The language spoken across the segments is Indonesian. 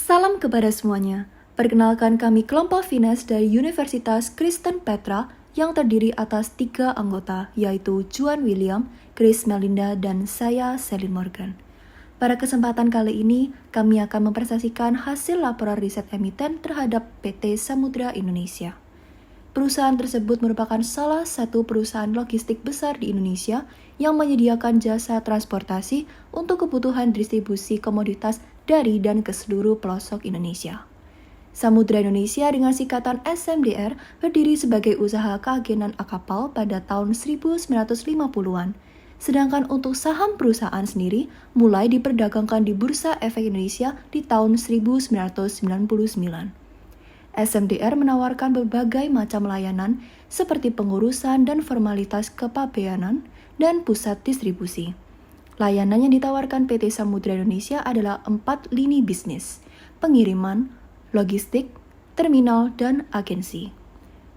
Salam kepada semuanya. Perkenalkan kami kelompok Finance dari Universitas Kristen Petra yang terdiri atas 3 anggota, yaitu Juan William, Chris Melinda, dan saya, Selin Morgan. Pada kesempatan kali ini, kami akan mempresentasikan hasil laporan riset emiten terhadap PT Samudra Indonesia. Perusahaan tersebut merupakan salah satu perusahaan logistik besar di Indonesia yang menyediakan jasa transportasi untuk kebutuhan distribusi komoditas dari dan ke seluruh pelosok Indonesia. Samudra Indonesia dengan singkatan SMDR berdiri sebagai usaha keagenan kapal pada tahun 1950-an. Sedangkan untuk saham perusahaan sendiri mulai diperdagangkan di Bursa Efek Indonesia di tahun 1999. SMDR menawarkan berbagai macam layanan seperti pengurusan dan formalitas kepabeanan dan pusat distribusi. Layanan yang ditawarkan PT Samudra Indonesia adalah 4 lini bisnis, pengiriman, logistik, terminal, dan agensi.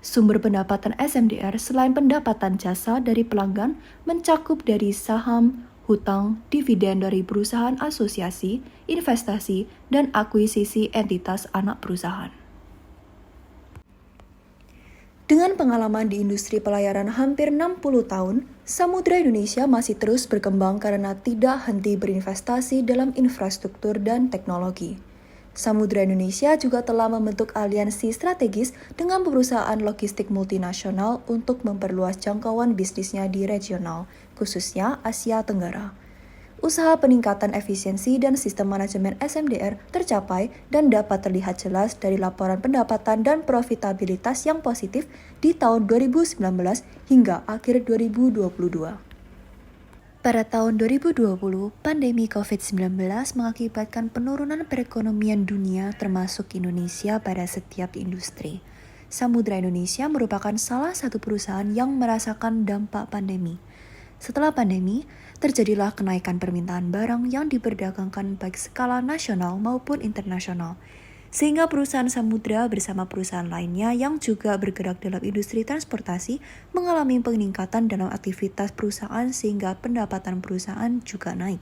Sumber pendapatan SMDR selain pendapatan jasa dari pelanggan mencakup dari saham, hutang, dividen dari perusahaan asosiasi, investasi, dan akuisisi entitas anak perusahaan. Dengan pengalaman di industri pelayaran hampir 60 tahun, Samudra Indonesia masih terus berkembang karena tidak henti berinvestasi dalam infrastruktur dan teknologi. Samudra Indonesia juga telah membentuk aliansi strategis dengan perusahaan logistik multinasional untuk memperluas jangkauan bisnisnya di regional, khususnya Asia Tenggara. Usaha peningkatan efisiensi dan sistem manajemen SMDR tercapai dan dapat terlihat jelas dari laporan pendapatan dan profitabilitas yang positif di tahun 2019 hingga akhir 2022. Pada tahun 2020, pandemi COVID-19 mengakibatkan penurunan perekonomian dunia termasuk Indonesia pada setiap industri. Samudra Indonesia merupakan salah satu perusahaan yang merasakan dampak pandemi. Setelah pandemi, terjadilah kenaikan permintaan barang yang diperdagangkan baik skala nasional maupun internasional. Sehingga perusahaan Samudra bersama perusahaan lainnya yang juga bergerak dalam industri transportasi mengalami peningkatan dalam aktivitas perusahaan sehingga pendapatan perusahaan juga naik.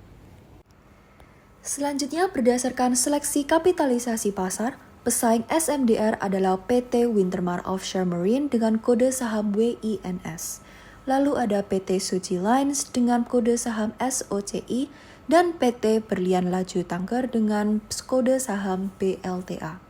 Selanjutnya berdasarkan seleksi kapitalisasi pasar, pesaing SMDR adalah PT Wintermar Offshore Marine dengan kode saham WINS. Lalu ada PT Suci Lines dengan kode saham SOCI dan PT Berlian Laju Tanker dengan kode saham BLTA.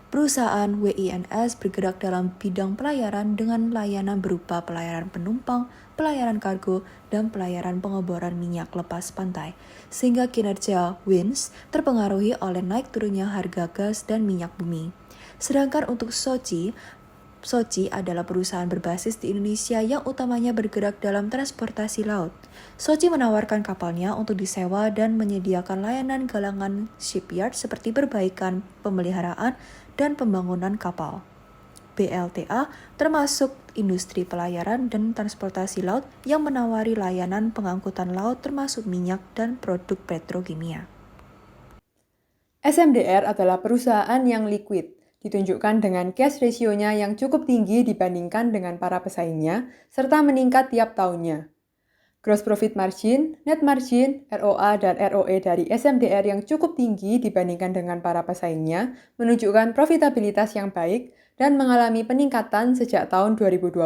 Perusahaan WINS bergerak dalam bidang pelayaran dengan layanan berupa pelayaran penumpang, pelayaran kargo, dan pelayaran pengeboran minyak lepas pantai, sehingga kinerja WINS terpengaruhi oleh naik turunnya harga gas dan minyak bumi. Sedangkan untuk Soci adalah perusahaan berbasis di Indonesia yang utamanya bergerak dalam transportasi laut. Soci menawarkan kapalnya untuk disewa dan menyediakan layanan galangan shipyard seperti perbaikan, pemeliharaan, dan pembangunan kapal. BLTA termasuk industri pelayaran dan transportasi laut yang menawari layanan pengangkutan laut termasuk minyak dan produk petrokimia. SMDR adalah perusahaan yang liquid, ditunjukkan dengan cash ratio-nya yang cukup tinggi dibandingkan dengan para pesaingnya, serta meningkat tiap tahunnya. Gross profit margin, net margin, ROA, dan ROE dari SMDR yang cukup tinggi dibandingkan dengan para pesaingnya menunjukkan profitabilitas yang baik dan mengalami peningkatan sejak tahun 2020.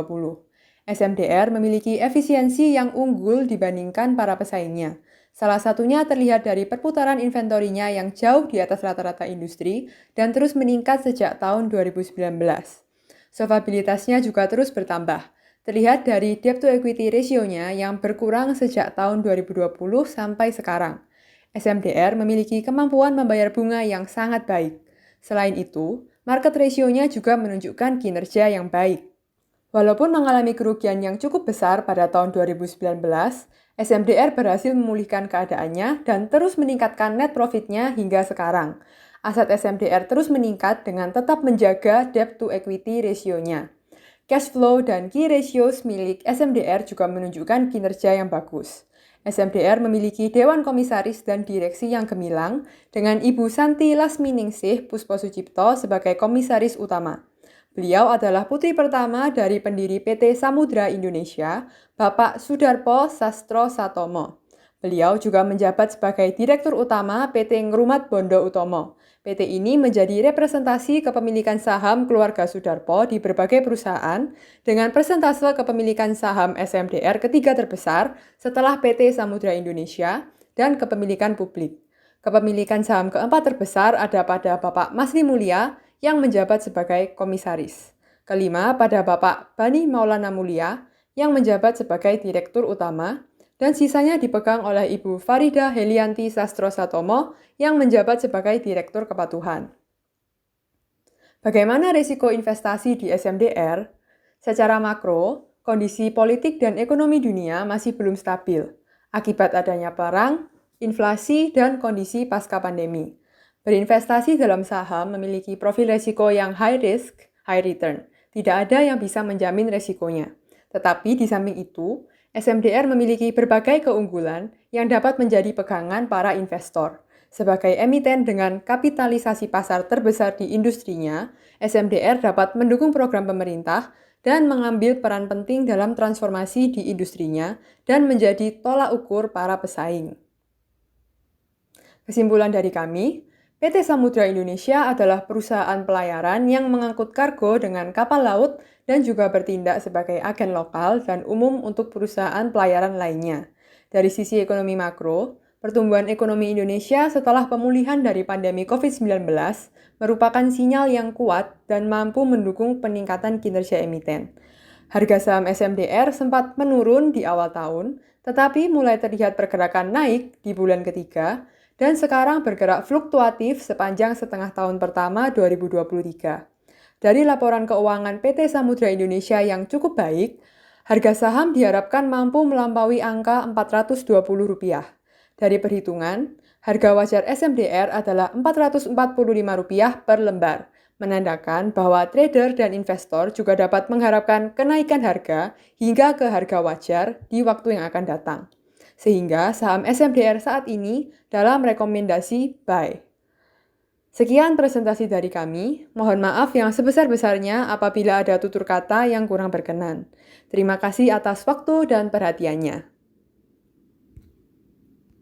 SMDR memiliki efisiensi yang unggul dibandingkan para pesaingnya. Salah satunya terlihat dari perputaran inventorinya yang jauh di atas rata-rata industri dan terus meningkat sejak tahun 2019. Solvabilitasnya juga terus bertambah. Terlihat dari debt to equity ratio-nya yang berkurang sejak tahun 2020 sampai sekarang. SMDR memiliki kemampuan membayar bunga yang sangat baik. Selain itu, market ratio-nya juga menunjukkan kinerja yang baik. Walaupun mengalami kerugian yang cukup besar pada tahun 2019, SMDR berhasil memulihkan keadaannya dan terus meningkatkan net profit-nya hingga sekarang. Aset SMDR terus meningkat dengan tetap menjaga debt to equity ratio-nya. Cash flow dan key ratios milik SMDR juga menunjukkan kinerja yang bagus. SMDR memiliki Dewan Komisaris dan Direksi yang gemilang dengan Ibu Santi Lasminingsih Puspo Sucipto sebagai Komisaris Utama. Beliau adalah putri pertama dari pendiri PT Samudra Indonesia, Bapak Sudarpo Sastro Satomo. Beliau juga menjabat sebagai Direktur Utama PT Ngrumat Bondo Utomo. PT ini menjadi representasi kepemilikan saham keluarga Sudarpo di berbagai perusahaan dengan persentase kepemilikan saham SMDR ketiga terbesar setelah PT Samudra Indonesia dan kepemilikan publik. Kepemilikan saham keempat terbesar ada pada Bapak Masri Mulia yang menjabat sebagai komisaris. Kelima pada Bapak Bani Maulana Mulia yang menjabat sebagai Direktur Utama, dan sisanya dipegang oleh Ibu Farida Helianti Sastro Satomo yang menjabat sebagai Direktur Kepatuhan. Bagaimana risiko investasi di SMDR? Secara makro, kondisi politik dan ekonomi dunia masih belum stabil akibat adanya perang, inflasi, dan kondisi pasca pandemi. Berinvestasi dalam saham memiliki profil risiko yang high risk, high return. Tidak ada yang bisa menjamin risikonya. Tetapi di samping itu, SMDR memiliki berbagai keunggulan yang dapat menjadi pegangan para investor. Sebagai emiten dengan kapitalisasi pasar terbesar di industrinya, SMDR dapat mendukung program pemerintah dan mengambil peran penting dalam transformasi di industrinya dan menjadi tolak ukur para pesaing. Kesimpulan dari kami, PT Samudra Indonesia adalah perusahaan pelayaran yang mengangkut kargo dengan kapal laut dan juga bertindak sebagai agen lokal dan umum untuk perusahaan pelayaran lainnya. Dari sisi ekonomi makro, pertumbuhan ekonomi Indonesia setelah pemulihan dari pandemi COVID-19 merupakan sinyal yang kuat dan mampu mendukung peningkatan kinerja emiten. Harga saham SMDR sempat menurun di awal tahun, tetapi mulai terlihat pergerakan naik di bulan ketiga, dan sekarang bergerak fluktuatif sepanjang setengah tahun pertama 2023. Dari laporan keuangan PT Samudra Indonesia yang cukup baik, harga saham diharapkan mampu melampaui angka Rp420. Dari perhitungan, harga wajar SMDR adalah Rp445 per lembar, menandakan bahwa trader dan investor juga dapat mengharapkan kenaikan harga hingga ke harga wajar di waktu yang akan datang. Sehingga saham SMDR saat ini dalam rekomendasi buy. Sekian presentasi dari kami. Mohon maaf yang sebesar-besarnya apabila ada tutur kata yang kurang berkenan. Terima kasih atas waktu dan perhatiannya.